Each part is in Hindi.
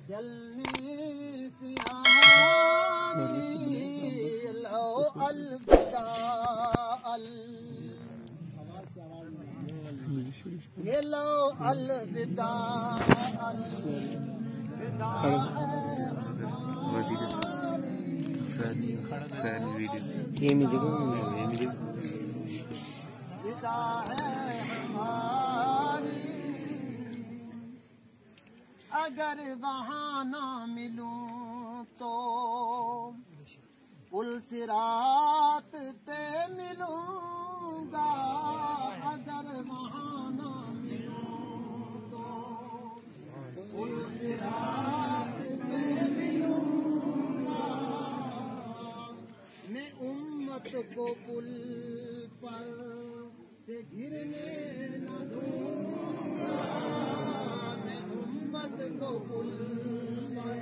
जलने से आरी लो अलविदा ये लो अलविदा अलविदा विदा है हमारी अगर वहाँ ना मिलूं तो पुल सिरात पे मिलूंगा। अगर वहाँ ना मिलूं तो पुल सिरात पे मिलूंगा। मैं उम्मत को पुल पर से गिरने न दूंगा। मैं उम्मत को पुल पर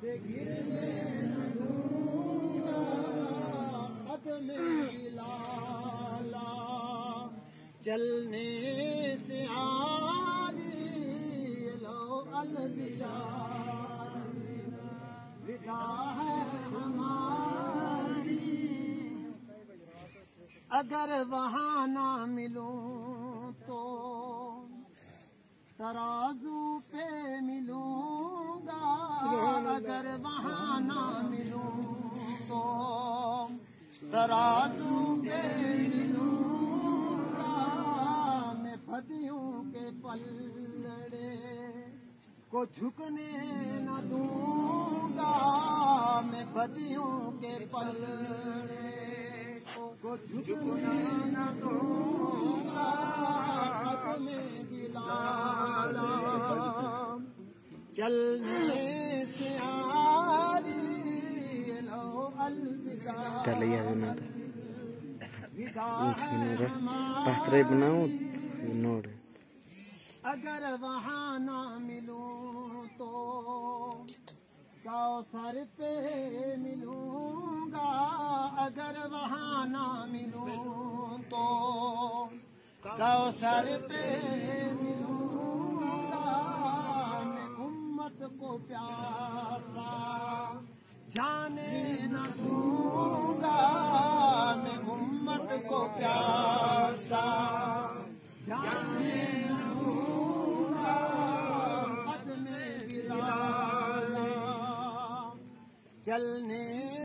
से गिरने न दूंगा। कदम बिलाला चलने से आरी लो अलविदा विदा है हमारी। अगर वहाँ ना मिलूं तो तराजू पे मिलूंगा। अगर वहाँ ना मिलूं तो तराजू पे मिलूंगा। मैं बदियों के पलड़े को झुकने न दूंगा। मैं बदियों के पलड़े को झुकने न दूंगा। में बिलाला चलने से आरी लो अलविदा विदा है हमारी। अगर वहाँ ना मिलूं तो कौसर पे मिलूंगा। अगर वहाँ ना मिलूं तो कौसर पे मिलूंगा। मैं उम्मत को प्यासा जाने न दूंगा। मैं उम्मत को प्यासा जाने न दूंगा। कदम बिलाला चलने